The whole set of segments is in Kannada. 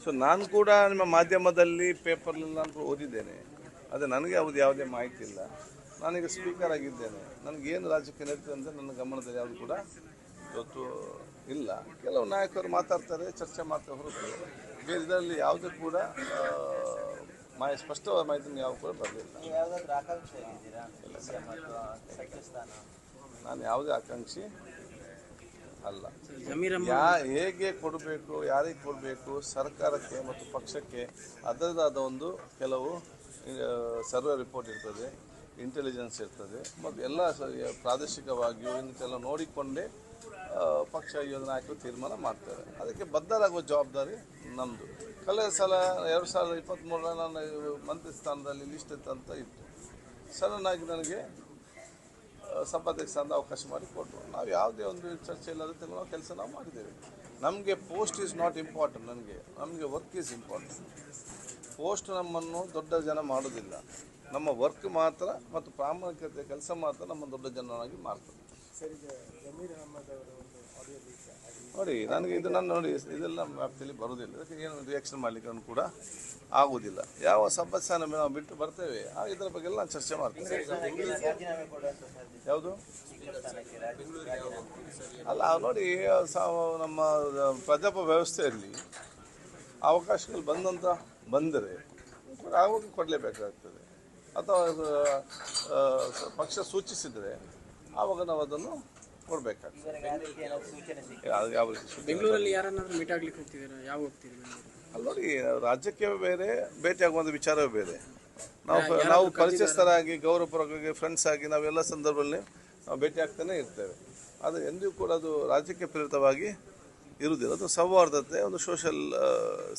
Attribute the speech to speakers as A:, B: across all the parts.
A: ಸೊ ನಾನು ಕೂಡ ನಿಮ್ಮ ಮಾಧ್ಯಮದಲ್ಲಿ ಪೇಪರ್ಲೆಲ್ಲ ನಾನು ಓದಿದ್ದೇನೆ. ಆದರೆ ನನಗೆ ಯಾವುದೇ ಮಾಹಿತಿ ಇಲ್ಲ. ನಾನೀಗ ಸ್ಪೀಕರ್ ಆಗಿದ್ದೇನೆ. ನನಗೇನು ರಾಜಕೀಯ ನಡೀತದೆ ಅಂತ ನನ್ನ ಗಮನದಲ್ಲಿ ಯಾವುದು ಕೂಡ ಇವತ್ತು ಇಲ್ಲ. ಕೆಲವು ನಾಯಕರು ಮಾತಾಡ್ತಾರೆ, ಚರ್ಚೆ ಮಾಡ್ತಾರೆ ಹೊರತು ಬೇರೆ ಇದರಲ್ಲಿ ಯಾವುದೇ ಕೂಡ ಸ್ಪಷ್ಟವಾದ ಮಾಹಿತಿ ಯಾವ ಕೂಡ ಬರಲಿಲ್ಲ. ನಾನು ಯಾವುದೇ ಆಕಾಂಕ್ಷಿ ಅಲ್ಲ. ಹೇಗೆ ಕೊಡಬೇಕು, ಯಾರಿಗೆ ಕೊಡಬೇಕು, ಸರ್ಕಾರಕ್ಕೆ ಮತ್ತು ಪಕ್ಷಕ್ಕೆ ಅದರದಾದ ಒಂದು ಕೆಲವು ಸರ್ವೆ ರಿಪೋರ್ಟ್ ಇರ್ತದೆ, ಇಂಟೆಲಿಜೆನ್ಸ್ ಇರ್ತದೆ ಮತ್ತು ಎಲ್ಲ ಪ್ರಾದೇಶಿಕವಾಗಿಯೂ ಇನ್ನೆಲ್ಲ ನೋಡಿಕೊಂಡೇ ಪಕ್ಷ ನಾಯಕರು ತೀರ್ಮಾನ ಮಾಡ್ತಾರೆ. ಅದಕ್ಕೆ ಬದ್ಧರಾಗುವ ಜವಾಬ್ದಾರಿ ನಮ್ಮದು. ಕಳೆದ ಸಲ 2023 ನಾನು ಮಂತ್ರಿ ಸ್ಥಾನದಲ್ಲಿ ಲಿಸ್ಟ್ ಅಂತ ಇತ್ತು. ಸಡನ್ನಾಗಿ ನನಗೆ ಸಂಪಾದಕ ಸ್ಥಾನದ ಅವಕಾಶ ಮಾಡಿ ಕೊಟ್ಟರು. ನಾವು ಯಾವುದೇ ಒಂದು ಚರ್ಚೆ ಇಲ್ಲದ ನಾವು ಕೆಲಸ ನಾವು ಮಾಡಿದ್ದೇವೆ. ನಮಗೆ ಪೋಸ್ಟ್ ಈಸ್ ನಾಟ್ ಇಂಪಾರ್ಟೆಂಟ್. ನಮಗೆ ವರ್ಕ್ ಈಸ್ ಇಂಪಾರ್ಟೆಂಟ್. ಪೋಸ್ಟ್ ನಮ್ಮನ್ನು ದೊಡ್ಡ ಜನ ಮಾಡೋದಿಲ್ಲ. ನಮ್ಮ ವರ್ಕ್ ಮಾತ್ರ ಮತ್ತು ಪ್ರಾಮಾಣಿಕತೆ ಕೆಲಸ ಮಾತ್ರ ನಮ್ಮ ದೊಡ್ಡ ಜನನಾಗಿ ಮಾಡ್ತದೆ. ನೋಡಿ, ನನಗೆ ಇದೆಲ್ಲ ವ್ಯಾಪ್ತಿಯಲ್ಲಿ ಬರುವುದಿಲ್ಲ. ಅದಕ್ಕೆ ಏನು ರಿಯಾಕ್ಷನ್ ಮಾಡಲಿಕ್ಕೆ ಕೂಡ ಆಗುವುದಿಲ್ಲ. ಯಾವ ಸಂಪತ್ಸ್ಥಾನ ನಾವು ಬಿಟ್ಟು ಬರ್ತೇವೆ ಇದರ ಬಗ್ಗೆ ಎಲ್ಲ ನಾನು ಚರ್ಚೆ ಮಾಡ್ತೇನೆ. ಯಾವುದು ಅಲ್ಲ ನೋಡಿ, ನಮ್ಮ ಪ್ರಜಾಪ್ರಭುತ್ವ ವ್ಯವಸ್ಥೆಯಲ್ಲಿ ಅವಕಾಶಗಳು ಬಂದರೆ ಆವಾಗ ಕೊಡಲೇಬೇಕಾಗ್ತದೆ. ಅಥವಾ ಪಕ್ಷ ಸೂಚಿಸಿದರೆ ಆವಾಗ ನಾವು ಅದನ್ನು ಕೊಡಬೇಕಾಗ್ತದೆ.
B: ಬೆಂಗಳೂರಲ್ಲಿ ಯಾರನ್ನಾದ್ರೂ ಮೀಟ್ ಆಗ್ಲಿಕ್ಕೆ ಹೋಗ್ತಿದ್ದೀರಾ? ಯಾವ ಹೋಗ್ತಿದ್ದೀರಾ?
A: ಅಲ್ಲಿ ನೋಡಿ, ರಾಜ್ಯಕ್ಕೆ ಬೇರೆ, ಭೇಟಿಯಾಗುವಂಥ ವಿಚಾರವೇ ಬೇರೆ. ನಾವು ಪರಿಚಯಸ್ಥರಾಗಿ ಗೌರವಪೂರ್ವಕವಾಗಿ ಫ್ರೆಂಡ್ಸ್ ಆಗಿ ನಾವೆಲ್ಲ ಸಂದರ್ಭದಲ್ಲಿ ನಾವು ಭೇಟಿ ಆಗ್ತಾನೆ ಇರ್ತೇವೆ. ಆದರೆ ಎಂದಿಗೂ ಕೂಡ ಅದು ರಾಜ್ಯಕ್ಕೆ ಪ್ರೇರಿತವಾಗಿ ಇರುವುದಿಲ್ಲ. ಅದು ಸೌಹಾರ್ದತೆ, ಒಂದು ಸೋಷಲ್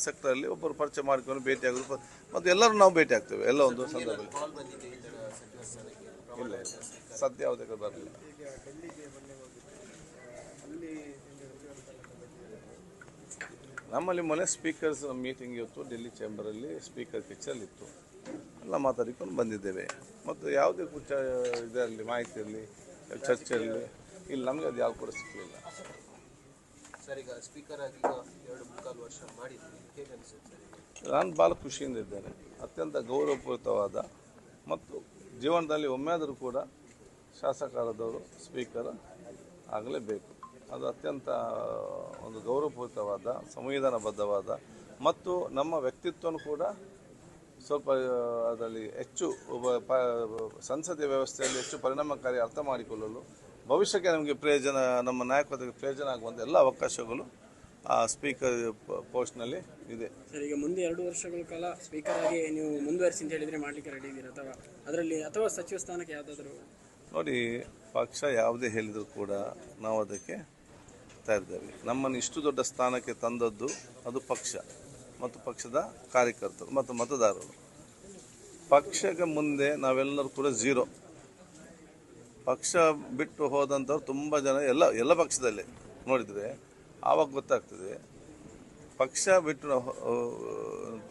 A: ಸೆಕ್ಟರಲ್ಲಿ ಒಬ್ಬರು ಪರಿಚಯ ಮಾಡಿಕೊಂಡು ಭೇಟಿ ಆಗೋದು ಮತ್ತು ಎಲ್ಲರೂ ನಾವು ಭೇಟಿ ಆಗ್ತೇವೆ ಎಲ್ಲ ಒಂದು ಸಂದರ್ಭದಲ್ಲಿ. ಇಲ್ಲ ಸದ್ಯ ಯಾವುದೇ ಬರಲಿಲ್ಲ. ನಮ್ಮಲ್ಲಿ ಮೊನ್ನೆ ಸ್ಪೀಕರ್ಸ್ ಮೀಟಿಂಗ್ ಇತ್ತು ಡೆಲ್ಲಿ ಚೇಂಬರಲ್ಲಿ, ಸ್ಪೀಕರ್ ಕಿಚಲ್ಲಿ ಇತ್ತು. ಎಲ್ಲ ಮಾತಾಡಿಕೊಂಡು ಬಂದಿದ್ದೇವೆ. ಮತ್ತು ಯಾವುದೇ ಇದರಲ್ಲಿ ಮಾಹಿತಿ ಇರಲಿ, ಚರ್ಚೆಯಲ್ಲಿ ಇಲ್ಲಿ ನಮಗೆ ಅದು ಯಾವ ಕೂಡ ಸಿಕ್ಕಲಿಲ್ಲ. ನಾನು ಭಾಳ ಖುಷಿಯಿಂದ ಇದ್ದೇನೆ. ಅತ್ಯಂತ ಗೌರವಪೂರಿತವಾದ ಮತ್ತು ಜೀವನದಲ್ಲಿ ಒಮ್ಮೆಯಾದರೂ ಕೂಡ ಶಾಸಕರಾದವರು ಸ್ಪೀಕರ್ ಆಗಲೇಬೇಕು. ಅದು ಅತ್ಯಂತ ಒಂದು ಗೌರವಪೂರಿತವಾದ, ಸಂವಿಧಾನಬದ್ಧವಾದ ಮತ್ತು ನಮ್ಮ ವ್ಯಕ್ತಿತ್ವವನ್ನು ಕೂಡ ಸ್ವಲ್ಪ ಅದರಲ್ಲಿ ಹೆಚ್ಚು ಸಂಸದೀಯ ವ್ಯವಸ್ಥೆಯಲ್ಲಿ ಹೆಚ್ಚು ಪರಿಣಾಮಕಾರಿ ಅರ್ಥ ಮಾಡಿಕೊಳ್ಳಲು, ಭವಿಷ್ಯಕ್ಕೆ ನಮಗೆ ಪ್ರಯೋಜನ, ನಮ್ಮ ನಾಯಕತ್ವಕ್ಕೆ ಪ್ರಯೋಜನ ಆಗುವಂಥ ಎಲ್ಲ ಅವಕಾಶಗಳು ಆ ಸ್ಪೀಕರ್ ಪೋಸ್ಟ್ನಲ್ಲಿ ಇದೆ.
B: ಸರ್, ಈಗ ಮುಂದೆ 2 ವರ್ಷಗಳ ಕಾಲ ಸ್ಪೀಕರ್ ಆಗಿ ನೀವು ಮುಂದುವರಿಸಿ ಅಂತ ಹೇಳಿದರೆ ಮಾಡಲಿಕ್ಕೆ ರೆಡಿ ಇದ್ದೀರಾ? ಅಥವಾ ಸಚಿವ ಸ್ಥಾನಕ್ಕೆ ಯಾವುದಾದ್ರೂ?
A: ನೋಡಿ, ಪಕ್ಷ ಯಾವುದೇ ಹೇಳಿದರೂ ಕೂಡ ನಾವು ಅದಕ್ಕೆ ತಯಾರಿದ್ದೇವೆ. ನಮ್ಮನ್ನು ಇಷ್ಟು ದೊಡ್ಡ ಸ್ಥಾನಕ್ಕೆ ತಂದದ್ದು ಅದು ಪಕ್ಷ ಮತ್ತು ಪಕ್ಷದ ಕಾರ್ಯಕರ್ತರು ಮತ್ತು ಮತದಾರರು. ಪಕ್ಷಕ್ಕೆ ಮುಂದೆ ನಾವೆಲ್ಲರೂ ಕೂಡ ಝೀರೋ. ಪಕ್ಷ ಬಿಟ್ಟು ಹೋದಂಥವ್ರು ತುಂಬ ಜನ ಎಲ್ಲ ಪಕ್ಷದಲ್ಲೇ ನೋಡಿದರೆ ಆವಾಗ ಗೊತ್ತಾಗ್ತದೆ. ಪಕ್ಷ ಬಿಟ್ಟು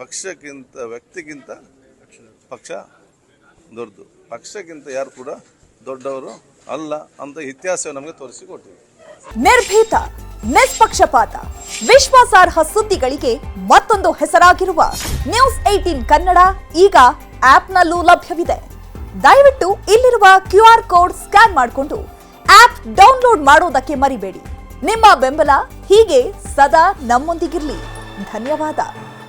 A: ಪಕ್ಷಕ್ಕಿಂತ ವ್ಯಕ್ತಿಗಿಂತ ಪಕ್ಷ ದೊಡ್ಡದು, ಪಕ್ಷಕ್ಕಿಂತ ಯಾರು ಕೂಡ ದೊಡ್ಡವರು ಅಲ್ಲ ಅಂತ ಇತಿಹಾಸ ನಮಗೆ ತೋರಿಸಿಕೊಟ್ಟಿದೆ.
C: ನಿರ್ಭೀತ, ನಿಷ್ಪಕ್ಷಪಾತ, ವಿಶ್ವಾಸಾರ್ಹ ಸುದ್ದಿಗಳಿಗೆ ಮತ್ತೊಂದು ಹೆಸರಾಗಿರುವ ನ್ಯೂಸ್ 18 ಕನ್ನಡ ಈಗ ಆಪ್ನಲ್ಲೂ ಲಭ್ಯವಿದೆ. ದಯವಿಟ್ಟು ಇಲ್ಲಿರುವ QR ಕೋಡ್ ಸ್ಕ್ಯಾನ್ ಮಾಡಿಕೊಂಡು ಆಪ್ ಡೌನ್ಲೋಡ್ ಮಾಡೋದಕ್ಕೆ ಮರಿಬೇಡಿ. ನಿಮ್ಮ ಬೆಂಬಲ ಹೀಗೆ ಸದಾ ನಮ್ಮೊಂದಿಗಿರಲಿ. ಧನ್ಯವಾದ.